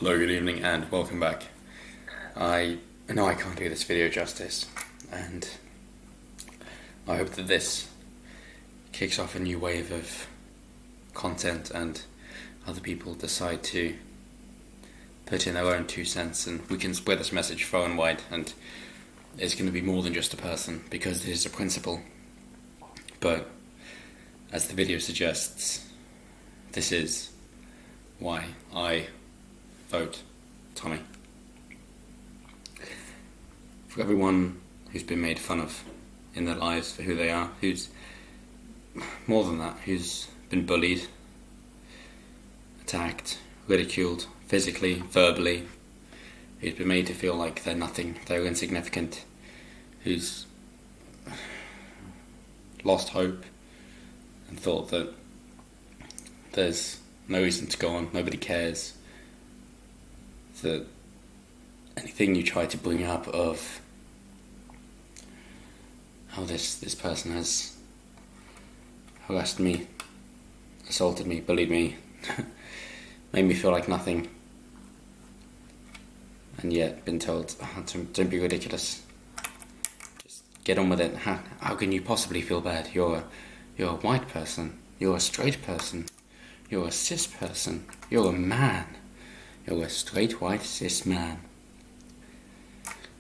Hello, good evening, and welcome back. I know I can't do this video justice, and I hope that this kicks off a new wave of content and other people decide to put in their own 2 cents, and we can spread this message far and wide, and it's going to be more than just a person, because it is a principle. But as the video suggests, this is why I vote Tommy. For everyone who's been made fun of in their lives for who they are, who's more than that, who's been bullied, attacked, ridiculed, physically, verbally, who's been made to feel like they're nothing, they're insignificant, who's lost hope and thought that there's no reason to go on, nobody cares, that anything you try to bring up of how this person has harassed me, assaulted me, bullied me, made me feel like nothing, and yet been told, don't be ridiculous, just get on with it. How can you possibly feel bad? You're a white person, you're a straight person, you're a cis person, you're a man, you're a straight white cis man.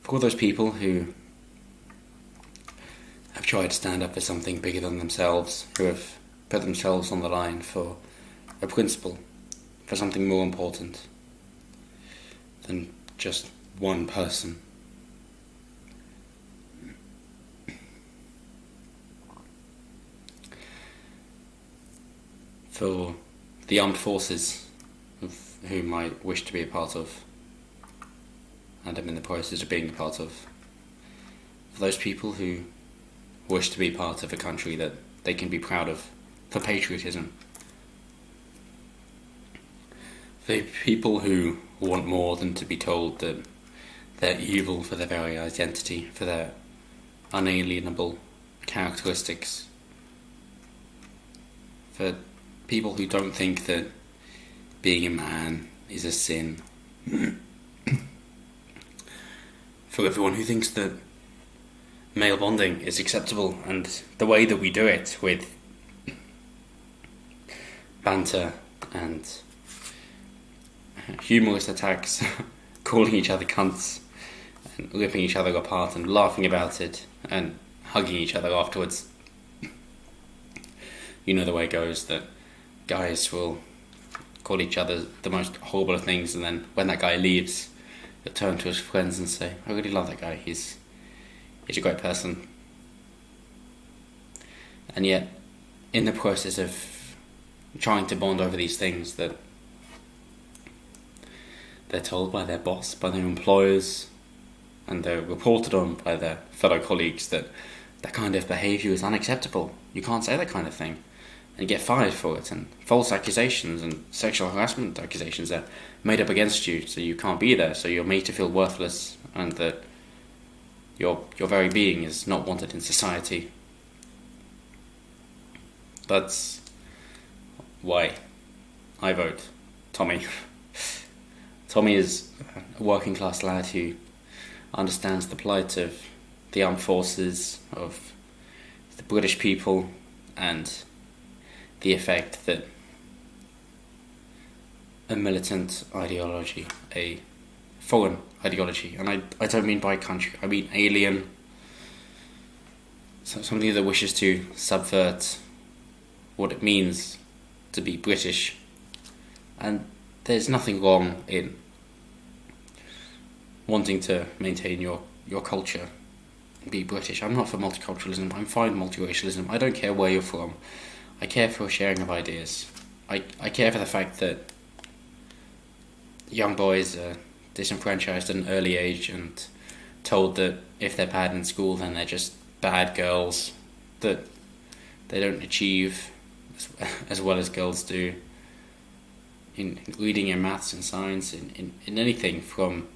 For all those people who have tried to stand up for something bigger than themselves, who have put themselves on the line for a principle, for something more important than just one person. For the armed forces, of whom I wish to be a part of, and I'm in the process of being a part of. For those people who wish to be part of a country that they can be proud of, for patriotism. For people who want more than to be told that they're evil for their very identity, for their unalienable characteristics. For people who don't think that being a man is a sin. For everyone who thinks that male bonding is acceptable, and the way that we do it with banter and humorous attacks, calling each other cunts, and ripping each other apart and laughing about it and hugging each other afterwards. You know the way it goes, that guys will call each other the most horrible of things, and then when that guy leaves, he'll turn to his friends and say, I really love that guy, he's a great person. And yet, in the process of trying to bond over these things that they're told by their boss, by their employers, and they're reported on by their fellow colleagues that that kind of behaviour is unacceptable. You can't say that kind of thing. And get fired for it, and false accusations and sexual harassment accusations are made up against you, so you can't be there, so you're made to feel worthless, and that your very being is not wanted in society. That's why I vote Tommy. Tommy is a working class lad who understands the plight of the armed forces, of the British people, and the effect that a militant ideology, a foreign ideology, and I don't mean by country, I mean alien, so something that wishes to subvert what it means to be British. And there's nothing wrong in wanting to maintain your culture and be British. I'm not for multiculturalism, I'm fine multiracialism, I don't care where you're from. I care for sharing of ideas. I care for the fact that young boys are disenfranchised at an early age and told that if they're bad in school then they're just bad girls, that they don't achieve as well as girls do in reading and maths and science, in anything from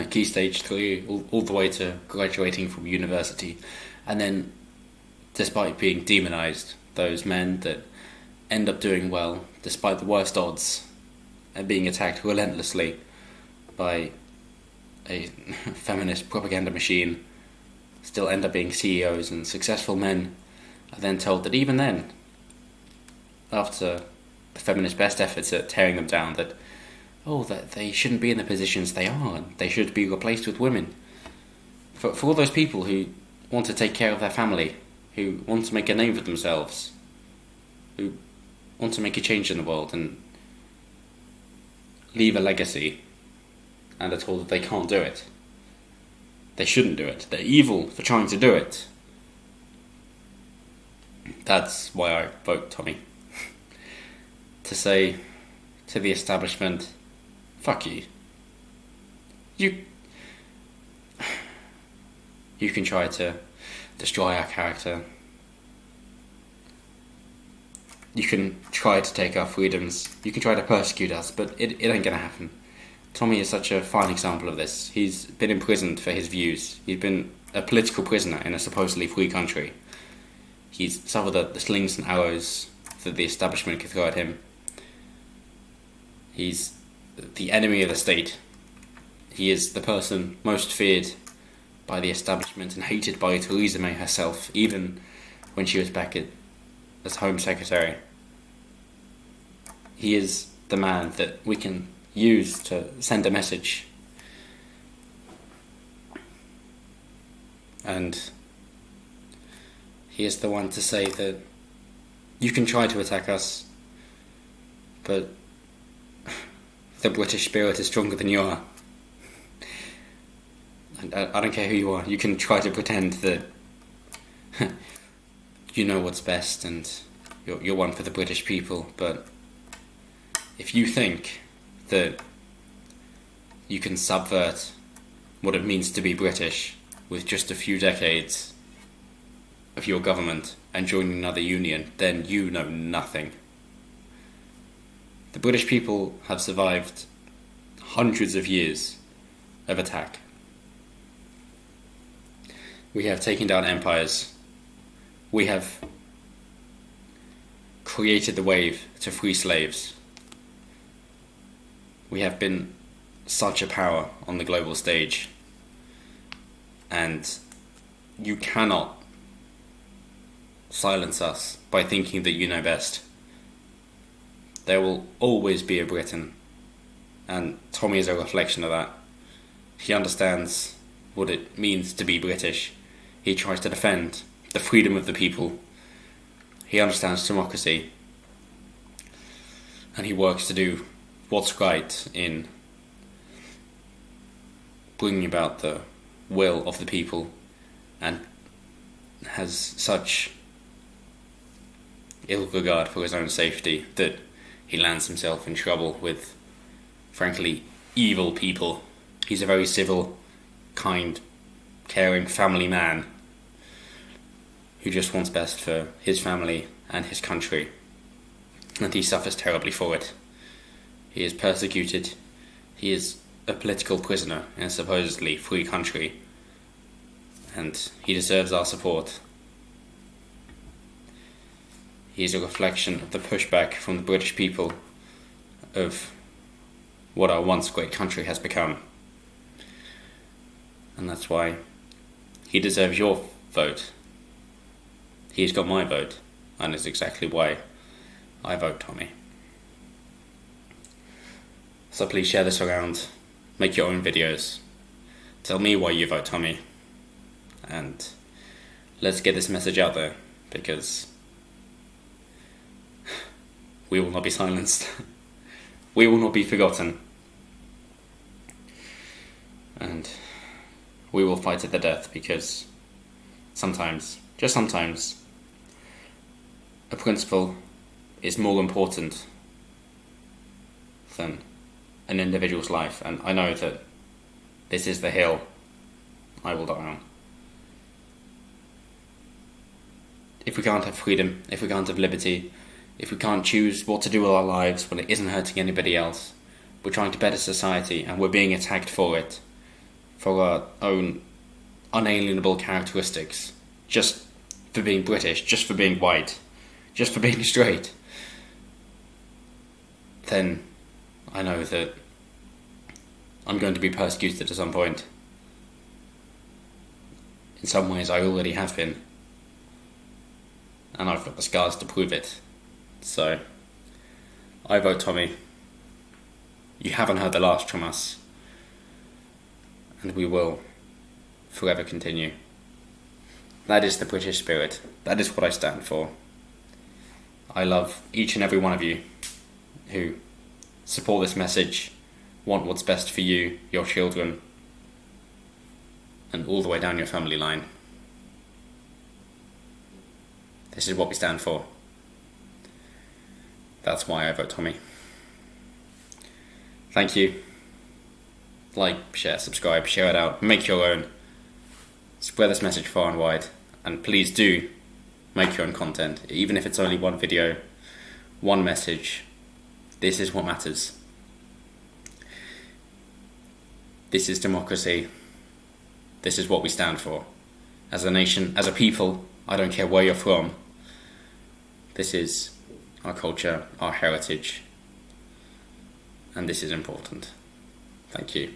key stage 3 all the way to graduating from university. And then, despite being demonised, those men that end up doing well despite the worst odds and being attacked relentlessly by a feminist propaganda machine still end up being CEOs and successful men are then told that even then, after the feminist best efforts at tearing them down, that that they shouldn't be in the positions they are, and they should be replaced with women. For all those people who want to take care of their family, who want to make a name for themselves, who want to make a change in the world and leave a legacy, and are told that they can't do it. They shouldn't do it. They're evil for trying to do it. That's why I vote Tommy. To say to the establishment, fuck you. You can try to destroy our character. You can try to take our freedoms. You can try to persecute us, but it ain't gonna happen. Tommy is such a fine example of this. He's been imprisoned for his views. He's been a political prisoner in a supposedly free country. He's suffered the slings and arrows that the establishment could throw at him. He's the enemy of the state. He is the person most feared by the establishment and hated by Theresa May herself, even when she was back as Home Secretary. He is the man that we can use to send a message. And he is the one to say that you can try to attack us, but the British spirit is stronger than you are. I don't care who you are. You can try to pretend that you know what's best and you're one for the British people, but if you think that you can subvert what it means to be British with just a few decades of your government and joining another union, then you know nothing. The British people have survived hundreds of years of attack. We have taken down empires. We have created the wave to free slaves. We have been such a power on the global stage, and you cannot silence us by thinking that you know best. There will always be a Britain, and Tommy is a reflection of that. He understands what it means to be British. He tries to defend the freedom of the people. He understands democracy, and he works to do what's right in bringing about the will of the people, and has such ill regard for his own safety that he lands himself in trouble with, frankly, evil people. He's a very civil, kind, caring family man who just wants best for his family and his country, and he suffers terribly for it. He is persecuted. He is a political prisoner in a supposedly free country, and he deserves our support. He is a reflection of the pushback from the British people of what our once great country has become. And that's why he deserves your vote. He's got my vote, and it's exactly why I vote Tommy. So please share this around, make your own videos, tell me why you vote Tommy, and let's get this message out there, because we will not be silenced. We will not be forgotten. And we will fight to the death, because sometimes, just sometimes, a principle is more important than an individual's life. And I know that this is the hill I will die on. If we can't have freedom, if we can't have liberty, if we can't choose what to do with our lives when it isn't hurting anybody else, we're trying to better society and we're being attacked for it, for our own unalienable characteristics, just for being British, just for being white, just for being straight, then I know that I'm going to be persecuted at some point. In some ways I already have been. And I've got the scars to prove it. So, I vote Tommy. You haven't heard the last from us. And we will forever continue. That is the British spirit. That is what I stand for. I love each and every one of you who support this message, want what's best for you, your children, and all the way down your family line. This is what we stand for. That's why I vote Tommy. Thank you. Like, share, subscribe, share it out, make your own. Spread this message far and wide. And please do make your own content, even if it's only one video, one message. This is what matters. This is democracy. This is what we stand for. As a nation, as a people, I don't care where you're from. This is our culture, our heritage, and this is important. Thank you.